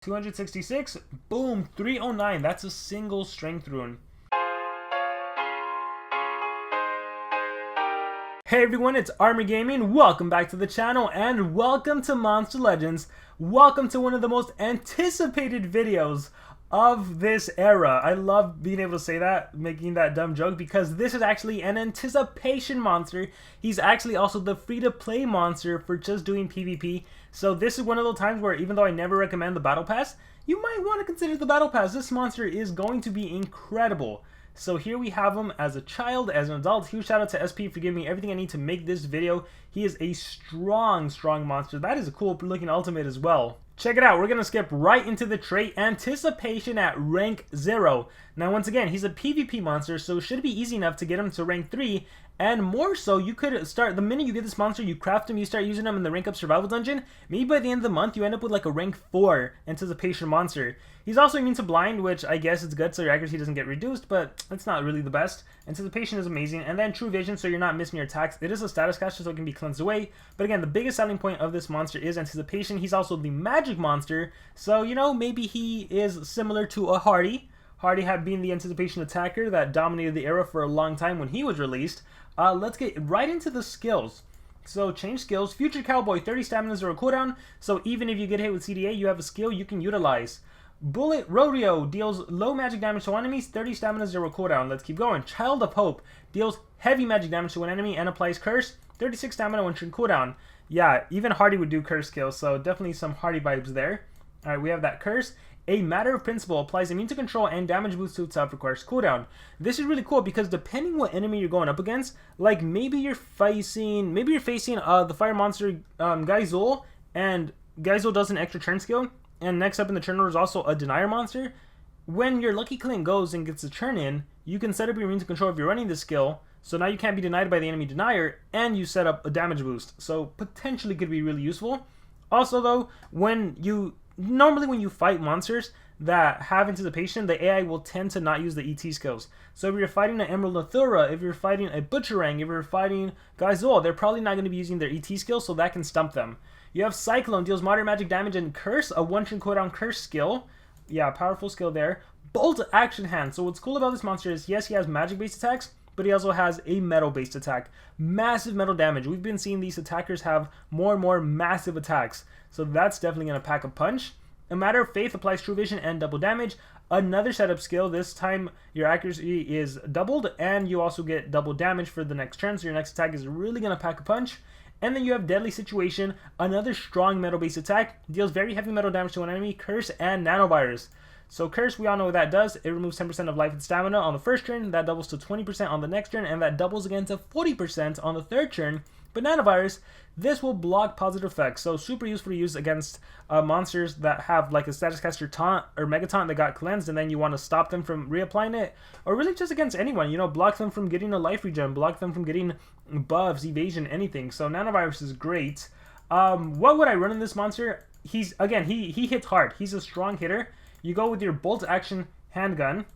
266, boom, 309. That's a single strength rune. Hey everyone, it's Armor Gaming. Welcome back to the channel and welcome to Monster Legends. Welcome to one of the most anticipated videos of this era. I love being able to say that, making that dumb joke, because this is actually an anticipation monster. He's actually also the free-to-play monster for just doing PvP. So this is one of those times where, even though I never recommend the Battle Pass, you might want to consider the Battle Pass. This monster is going to be incredible. So here we have him as a child, as an adult. Huge shout out to SP for giving me everything I need to make this video. He is a strong monster. That is a cool looking ultimate as well. Check it out. We're going to skip right into the trait Anticipation at rank 0. Now once again, he's a PvP monster, so it should be easy enough to get him to rank 3. And more so, you could start, the minute you get this monster, you craft him, you start using him in the rank up survival dungeon. Maybe by the end of the month, you end up with like a rank 4 Anticipation monster. He's also immune to blind, which I guess is good so your accuracy doesn't get reduced, but it's not really the best. Anticipation is amazing. And then True Vision, so you're not missing your attacks. It is a status caster, so it can be cleansed away. But again, the biggest selling point of this monster is Anticipation. He's also the magic monster, so you know, maybe he is similar to a Hardy. Hardy had been the Anticipation attacker that dominated the era for a long time when he was released. Let's get right into the skills. So change skills. Future Cowboy, 30 stamina, 0 cooldown. So even if you get hit with CDA, you have a skill you can utilize. Bullet Rodeo deals low magic damage to enemies, 30 stamina, 0 cooldown. Let's keep going. Child of Hope deals heavy magic damage to an enemy and applies Curse, 36 stamina, 1 turn cooldown. Yeah, even Hardy would do Curse skills, so definitely some Hardy vibes there. Alright, we have that Curse. A Matter of Principle applies immune to control and damage boost to itself, requires cooldown. This is really cool because depending what enemy you're going up against, like maybe you're facing the fire monster Gaizul, and Gaizul does an extra turn skill, and next up in the turn order is also a Denier monster. When your Lucky Clint goes and gets a turn in, you can set up your immune to control if you're running this skill, so now you can't be denied by the enemy Denier, and you set up a damage boost, so potentially could be really useful. Also though, normally when you fight monsters that have Anticipation, the AI will tend to not use the ET skills. So if you're fighting an Emerald Nathura, if you're fighting a Butcherang, if you're fighting Gaizul, they're probably not going to be using their ET skills, so that can stump them. You have Cyclone, deals moderate magic damage and Curse, a 1 turn cooldown Curse skill. Yeah, powerful skill there. Bolt Action Hand. So what's cool about this monster is, yes, he has magic-based attacks, but he also has a metal-based attack. Massive metal damage. We've been seeing these attackers have more and more massive attacks, so that's definitely going to pack a punch. A Matter of Faith applies True Vision and double damage. Another setup skill. This time your accuracy is doubled, and you also get double damage for the next turn, so your next attack is really going to pack a punch. And then you have Deadly Situation, another strong metal-based attack. Deals very heavy metal damage to an enemy, Curse, and Nanovirus. So Curse, we all know what that does. It removes 10% of life and stamina on the first turn. That doubles to 20% on the next turn, and that doubles again to 40% on the third turn. But Nanovirus, this will block positive effects, so super useful to use against monsters that have like a status caster taunt or mega taunt that got cleansed, and then you want to stop them from reapplying it, or really just against anyone, you know, block them from getting a life regen, block them from getting buffs, evasion, anything. So Nanovirus is great. What would I run in this monster? He hits hard. He's a strong hitter. You go with your Bolt Action Handgun.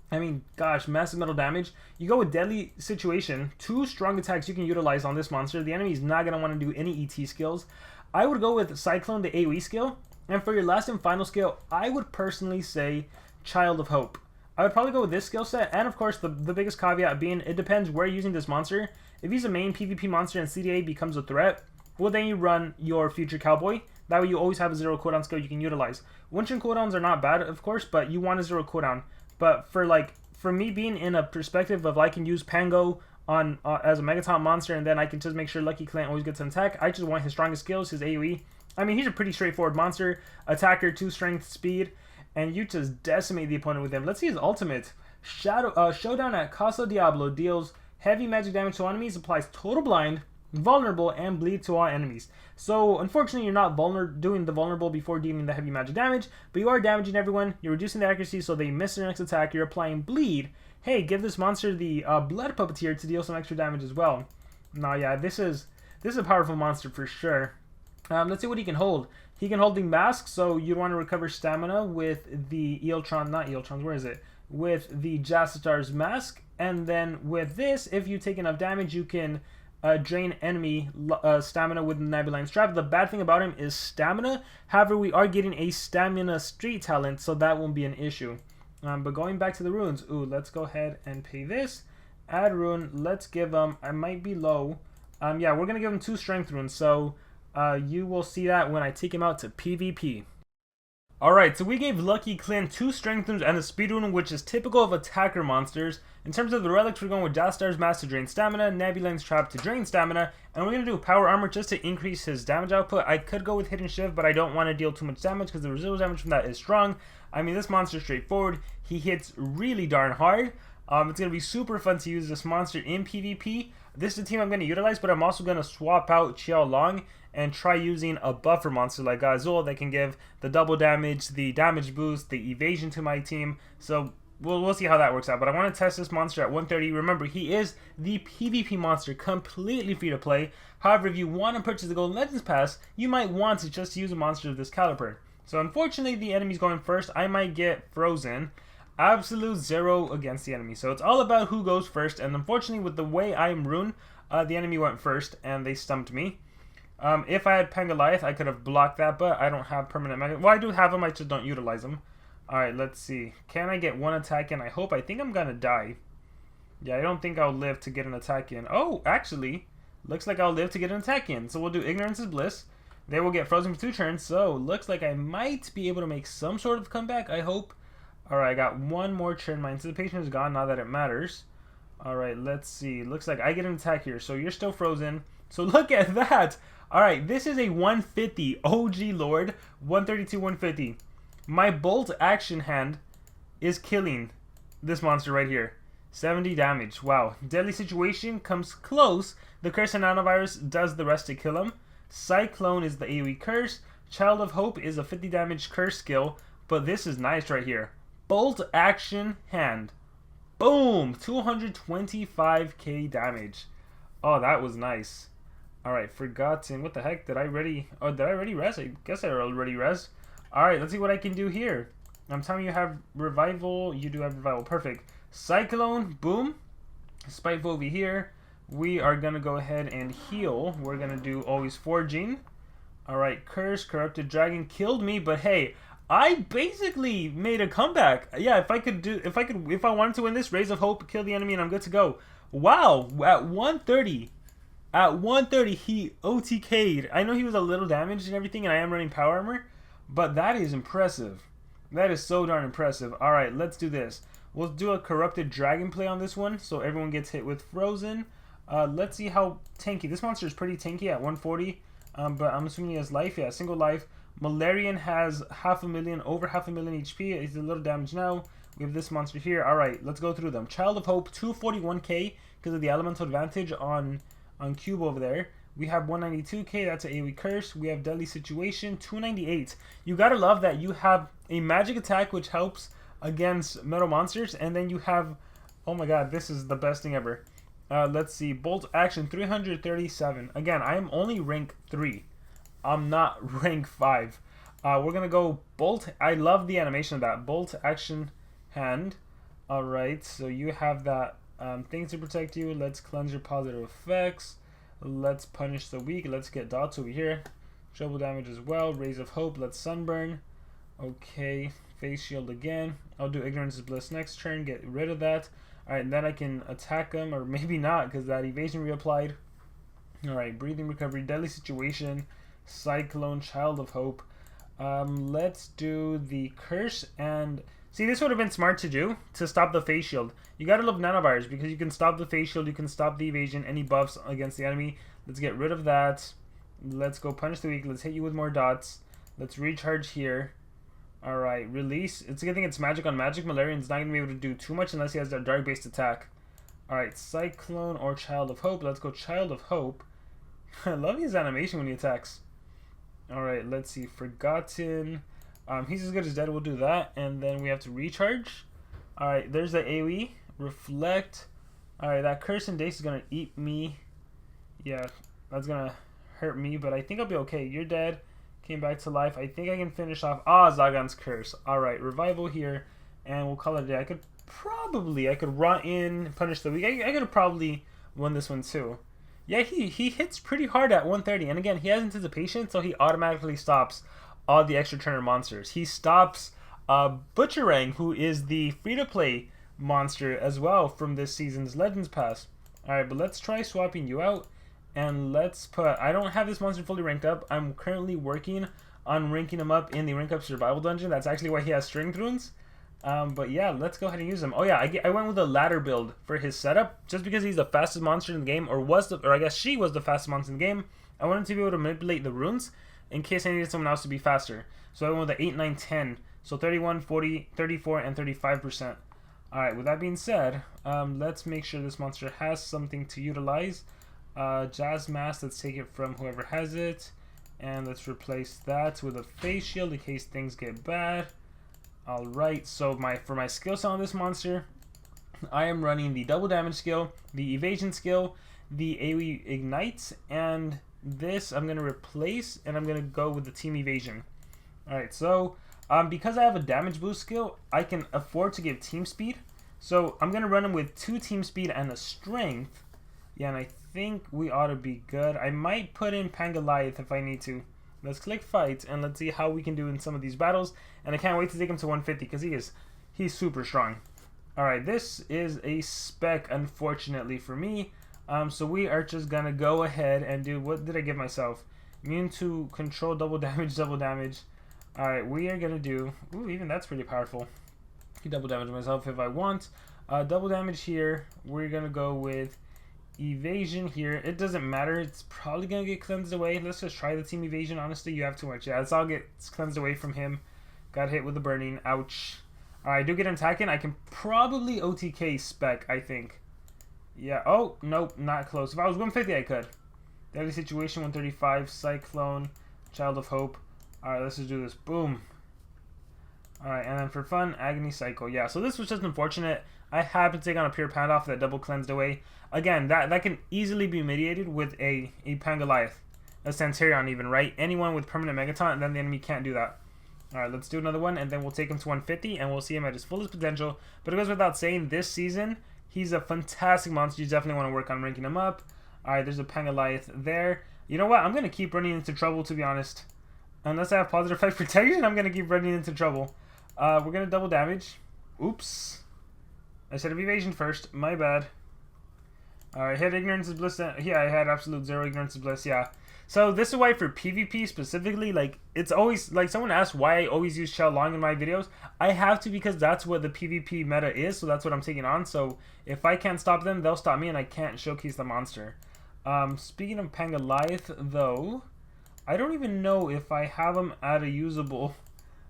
I mean, gosh, massive metal damage. You go with Deadly Situation. 2 strong attacks you can utilize on this monster. The enemy is not going to want to do any ET skills. I would go with Cyclone, the AoE skill. And for your last and final skill, I would personally say Child of Hope. I would probably go with this skill set. And of course, the biggest caveat being, it depends where you're using this monster. If he's a main PvP monster and CDA becomes a threat, well then you run your Future Cowboy. That way you always have a 0 cooldown skill you can utilize. 1 turn cooldowns are not bad, of course, but you want a 0 cooldown. But for me being in a perspective of I can use Pango on as a Megaton monster, and then I can just make sure Lucky Clint always gets an attack, I just want his strongest skills, his AoE. I mean, he's a pretty straightforward monster. Attacker, 2 strength, speed, and you just decimate the opponent with him. Let's see his ultimate. Showdown at Casa Diablo deals heavy magic damage to enemies, applies total blind, vulnerable, and bleed to all enemies. So unfortunately you're not doing the vulnerable before dealing the heavy magic damage, but you are damaging everyone. You're reducing the accuracy so they miss their next attack. You're applying bleed. Hey, give this monster the blood puppeteer to deal some extra damage as well. Now yeah, this is a powerful monster for sure. Let's see what he can hold. He can hold the mask, so you want to recover stamina with the with the Jassitar's mask. And then with this, if you take enough damage, you can drain enemy stamina with the Nebuline's Trap. The bad thing about him is stamina. However, we are getting a stamina street talent, so that won't be an issue. But going back to the runes, ooh, let's go ahead and pay this. Add rune. Let's give him. I might be low. Yeah, we're gonna give him 2 strength runes. So you will see that when I take him out to PvP. Alright, so we gave Lucky Clint 2 strength runes and a speed rune, which is typical of attacker monsters. In terms of the relics, we're going with Jastar's Mask to drain stamina, Nebuline's Trap to drain stamina, and we're going to do power armor just to increase his damage output. I could go with hidden shift, but I don't want to deal too much damage because the residual damage from that is strong. I mean, this monster is straightforward. He hits really darn hard. It's going to be super fun to use this monster in PvP. This is the team I'm going to utilize, but I'm also going to swap out Qiao Long and try using a buffer monster like Azul that can give the double damage, the damage boost, the evasion to my team. So we'll see how that works out. But I want to test this monster at 130. Remember, he is the PvP monster, completely free to play. However, if you want to purchase the Golden Legends Pass, you might want to just use a monster of this caliber. So unfortunately, the enemy's going first. I might get frozen. Absolute 0 against the enemy. So it's all about who goes first. And unfortunately, with the way I'm ruined, the enemy went first and they stumped me. If I had Pangoliath, I could have blocked that, but I don't have permanent mega. Well, I do have them, I just don't utilize them. Alright, let's see. Can I get 1 attack in? I hope. I think I'm gonna die. Yeah, I don't think I'll live to get an attack in. Oh, actually, looks like I'll live to get an attack in. So we'll do Ignorance is Bliss. They will get frozen for 2 turns, so looks like I might be able to make some sort of comeback, I hope. Alright, I got 1 more turn. My anticipation is gone now that it matters. Alright, let's see. Looks like I get an attack here, so you're still frozen. So look at that! Alright, this is a 150 OG Lord, 132, 150. My bolt action hand is killing this monster right here. 70 damage, wow. Deadly Situation comes close. The Curse and Nanovirus does the rest to kill him. Cyclone is the AoE curse. Child of Hope is a 50 damage curse skill, but this is nice right here. Bolt action hand. Boom! 225k damage. Oh, that was nice. Alright, Forgotten. What the heck? Did I already... Oh, did I already res? I guess I already res. Alright, let's see what I can do here. I'm telling you have Revival. You do have Revival. Perfect. Cyclone. Boom. Spiteful over here. We are going to go ahead and heal. We're going to do always Forging. Alright, Curse. Corrupted Dragon killed me, but hey... I basically made a comeback. Yeah, if I wanted to win this, Rays of Hope, kill the enemy, and I'm good to go. Wow, at 130. At 130, he OTK'd. I know he was a little damaged and everything, and I am running power armor, but that is impressive. That is so darn impressive. Alright, let's do this. We'll do a Corrupted Dragon play on this one, so everyone gets hit with Frozen. Let's see how tanky. This monster is pretty tanky at 140, but I'm assuming he has life. Yeah, single life. Malarian has 500,000, over 500,000 HP. He's a little damaged now. We have this monster here. Alright, let's go through them. Child of Hope, 241k because of the elemental advantage on Cube over there. We have 192k, that's an AoE curse. We have Deadly Situation, 298. You gotta love that you have a magic attack which helps against metal monsters, and then you have, oh my god, this is the best thing ever. Let's see, Bolt Action, 337. Again, I am only rank 3. I'm not rank 5. We're gonna go Bolt. I love the animation of that. Bolt Action Hand. Alright, so you have that things to protect you. Let's cleanse your positive effects. Let's punish the weak. Let's get dots over here. Trouble damage as well. Rays of Hope. Let's Sunburn. Okay, Face Shield again. I'll do Ignorance is Bliss next turn. Get rid of that. Alright, and then I can attack him, or maybe not, because that evasion reapplied. Alright, Breathing Recovery. Deadly Situation. Cyclone, Child of Hope. Let's do the Curse, and see, this would have been smart to do to stop the face shield. You gotta love nanovirus because you can stop the face shield, you can stop the evasion, any buffs against the enemy. Let's get rid of that. Let's go punish the weak. Let's hit you with more dots. Let's recharge here. Alright, release. It's a good thing it's magic on magic. Malarian's not gonna be able to do too much unless he has that dark based attack. Alright, Cyclone or Child of Hope. Let's go Child of Hope. I love his animation when he attacks. Alright, let's see. Forgotten. He's as good as dead. We'll do that. And then we have to recharge. Alright, there's the AoE. Reflect. Alright, that Curse and Dace is going to eat me. Yeah, that's going to hurt me. But I think I'll be okay. You're dead. Came back to life. I think I can finish off. Zagan's Curse. Alright, Revival here. And we'll call it a day. I could run in, punish the weak. I could have probably won this one too. Yeah, he hits pretty hard at 130. And again, he has anticipation, so he automatically stops all the extra turner monsters. He stops Butcherang, who is the free-to-play monster as well from this season's Legends Pass. Alright, but let's try swapping you out. And let's put... I don't have this monster fully ranked up. I'm currently working on ranking him up in the rank up survival dungeon. That's actually why he has string runes. But yeah, let's go ahead and use him. Oh yeah, I went with a ladder build for his setup, just because he's the fastest monster in the game, or I guess she was the fastest monster in the game. I wanted to be able to manipulate the runes in case I needed someone else to be faster. So I went with the 8, 9, 10. So 31, 40, 34, and 35%. Alright, with that being said, let's make sure this monster has something to utilize. Jazz Mask, let's take it from whoever has it. And let's replace that with a face shield in case things get bad. Alright, so for my skill set on this monster, I am running the double damage skill, the evasion skill, the AoE ignite, and this I'm going to replace, and I'm going to go with the team evasion. Alright, so because I have a damage boost skill, I can afford to give team speed. So I'm going to run him with 2 team speed and a strength. Yeah, and I think we ought to be good. I might put in Pangoliath if I need to. Let's click fight and let's see how we can do in some of these battles. And I can't wait to take him to 150 because he's super strong. Alright, this is a spec, unfortunately for me. So we are just gonna go ahead and do, what did I give myself? Immune to control double damage, double damage. Alright, we are gonna do, ooh, even that's pretty powerful. I can double damage myself if I want. Double damage here, we're gonna go with evasion here. It doesn't matter, it's probably gonna get cleansed away. Let's just try the team evasion. Honestly, you have too much. Yeah, it's all gets cleansed away from him. Got hit with the burning. Ouch. Alright, I do get him attacking. I can probably OTK spec, I think. Yeah. Oh, nope, not close. If I was 150, I could. Deadly situation, 135. Cyclone, Child of Hope. Alright, let's just do this. Boom. Alright, and then for fun, Agony Cycle. Yeah, so this was just unfortunate. I happened to take on a pure Pandoff that double cleansed away. Again, that can easily be mediated with a Pangoliath. A Centurion even, right? Anyone with permanent Megaton, and then the enemy can't do that. Alright, let's do another one, and then we'll take him to 150, and we'll see him at his fullest potential. But it goes without saying, this season, he's a fantastic monster. You definitely want to work on ranking him up. Alright, there's a Pangoliath there. You know what? I'm going to keep running into trouble, to be honest. Unless I have positive effect protection, I'm going to keep running into trouble. We're going to double damage. Oops. I said evasion first. My bad. Alright, hit Ignorance is Bliss. Yeah, I had absolute 0 Ignorance is Bliss. Yeah. So this is why for PvP specifically, like, it's always, like, someone asked why I always use Shell Long in my videos. I have to because that's what the PvP meta is, so that's what I'm taking on. So if I can't stop them, they'll stop me and I can't showcase the monster. Speaking of Pangoliath, though, I don't even know if I have him at a usable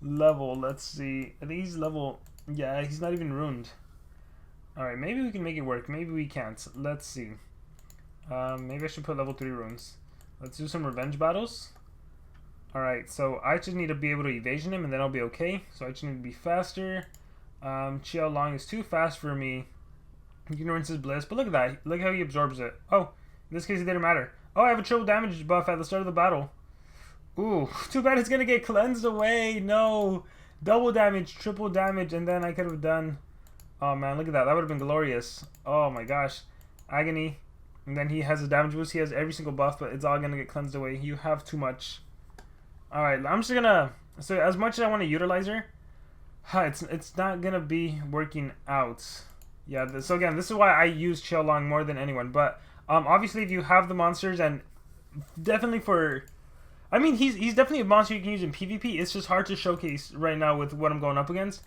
level. Let's see. I think he's level... Yeah, he's not even ruined. Alright, maybe we can make it work. Maybe we can't. Let's see. Maybe I should put level 3 runes. Let's do some revenge battles. Alright, so I just need to be able to evasion him and then I'll be okay. So I just need to be faster. Qiao Long is too fast for me. Ignorance is Bliss. But look at that. Look how he absorbs it. Oh, in this case it didn't matter. Oh, I have a triple damage buff at the start of the battle. Ooh, too bad it's going to get cleansed away. No. Double damage, triple damage, and then I could have done... Oh man, look at that. That would have been glorious. Oh my gosh. Agony. And then he has a damage boost. He has every single buff, but it's all going to get cleansed away. You have too much. Alright, I'm just going to... So as much as I want to utilize her, it's not going to be working out. Yeah, so again, this is why I use Qiao Long more than anyone. But obviously if you have the monsters, and definitely for... I mean, he's definitely a monster you can use in PvP. It's just hard to showcase right now with what I'm going up against.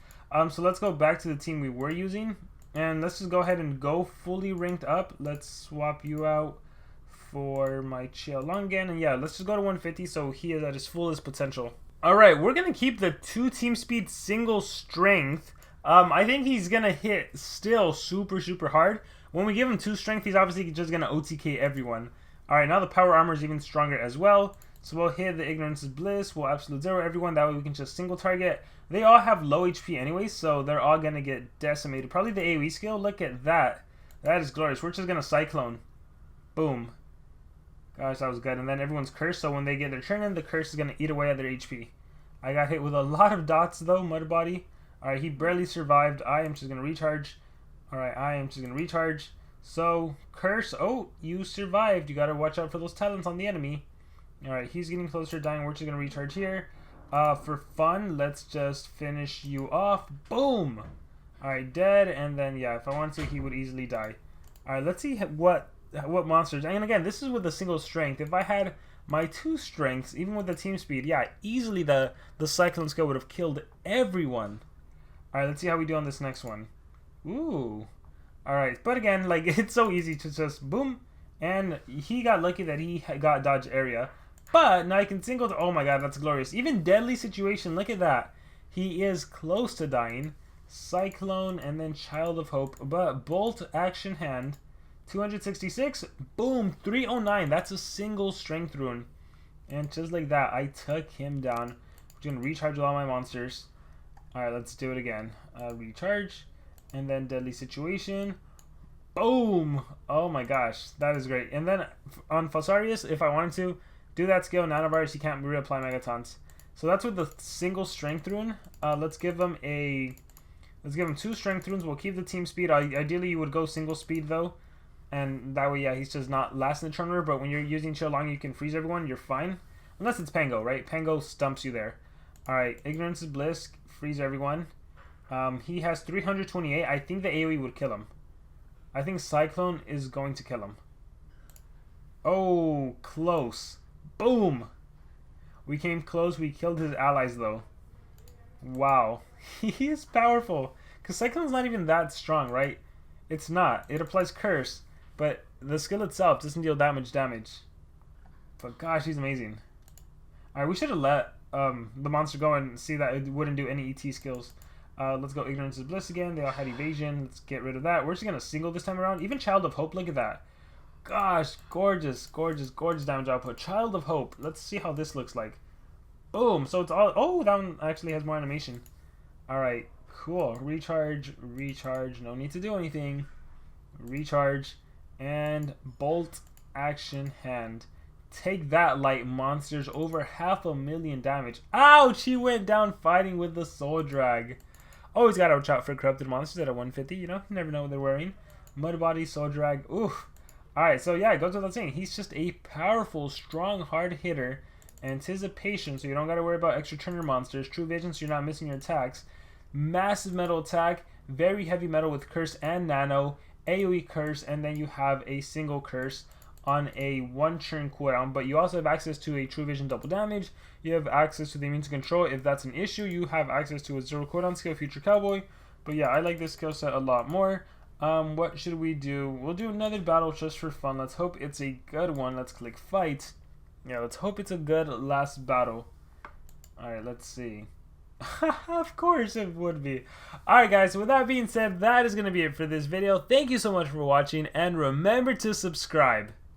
So let's go back to the team we were using. And let's just go ahead and go fully ranked up. Let's swap you out for my Qiao Long again. And yeah, let's just go to 150 so he is at his fullest potential. Alright, we're going to keep the 2 team speed single strength. I think he's going to hit still super, super hard. When we give him 2 strength, he's obviously just going to OTK everyone. Alright, now the power armor is even stronger as well. So we'll hit the Ignorance is Bliss, we'll absolute 0 everyone, that way we can just single target. They all have low HP anyway, so they're all going to get decimated. Probably the AoE skill, look at that. That is glorious. We're just going to Cyclone. Boom. Gosh, that was good. And then everyone's cursed, so when they get their turn in, the curse is going to eat away at their HP. I got hit with a lot of dots though, Mud Body. Alright, he barely survived. I am just going to recharge. Alright, I am just going to recharge. So, curse. Oh, you survived. You gotta watch out for those talents on the enemy. Alright, he's getting closer to dying. We're just gonna recharge here. For fun, let's just finish you off. Boom! Alright, dead. And then, yeah, if I wanted to, he would easily die. Alright, let's see what monsters. And again, this is with a single strength. If I had my 2 strengths, even with the team speed, yeah, easily the Cyclone skill would have killed everyone. Alright, let's see how we do on this next one. Ooh. Alright, but again, like, it's so easy to just boom. And he got lucky that he got dodge area. But now I can single to, oh my god, that's glorious. Even deadly situation, look at that. He is close to dying. Cyclone and then Child of Hope. But Bolt Action Hand. 266. Boom. 309. That's a single strength rune. And just like that, I took him down. I'm going to recharge all my monsters. Alright, let's do it again. Recharge. And then Deadly Situation. Boom! Oh my gosh, that is great. And then on Falsarius, if I wanted to do that skill, Nanovirus, he can't reapply Megatons. So that's with the single strength rune. Let's give him 2 strength runes. We'll keep the team speed. Ideally, you would go single speed though. And that way, yeah, he's just not lasting the turn order. But when you're using Chill Long, you can freeze everyone. You're fine. Unless it's Pango, right? Pango stumps you there. Alright, Ignorance is Bliss. Freeze everyone. He has 328. I think the AoE would kill him. I think Cyclone is going to kill him. Oh, close. Boom! We came close. We killed his allies, though. Wow. He is powerful. Because Cyclone's not even that strong, right? It's not. It applies Curse. But the skill itself doesn't deal that much damage. But gosh, he's amazing. Alright, we should have let the monster go and see that it wouldn't do any ET skills. Let's go Ignorance is Bliss again. They all had evasion. Let's get rid of that. We're just going to single this time around. Even Child of Hope, look at that. Gosh, gorgeous, gorgeous, gorgeous damage output. Child of Hope. Let's see how this looks like. Boom. So it's all... Oh, that one actually has more animation. Alright, cool. Recharge, recharge. No need to do anything. Recharge. And Bolt Action Hand. Take that, light monsters. Over 500,000 damage. Ouch! He went down fighting with the Soul Drag. Always gotta watch out for corrupted monsters at a 150, you know? You never know what they're wearing. Mud Body, Soul Drag. Oof. Alright, so yeah, it goes without saying. He's just a powerful, strong, hard hitter. Anticipation, so you don't gotta worry about extra turner monsters. True Vision, so you're not missing your attacks. Massive metal attack. Very heavy metal with Curse and Nano. AoE Curse, and then you have a single Curse on a 1 turn cooldown, but you also have access to a True Vision double damage. You have access to the immune to control. If that's an issue, you have access to a 0 cooldown skill, Future Cowboy. But yeah, I like this skill set a lot more. What should we do? We'll do another battle just for fun. Let's hope it's a good one. Let's click fight. Yeah, let's hope it's a good last battle. Alright, let's see. Of course it would be. Alright guys, so with that being said, that is going to be it for this video. Thank you so much for watching, and remember to subscribe.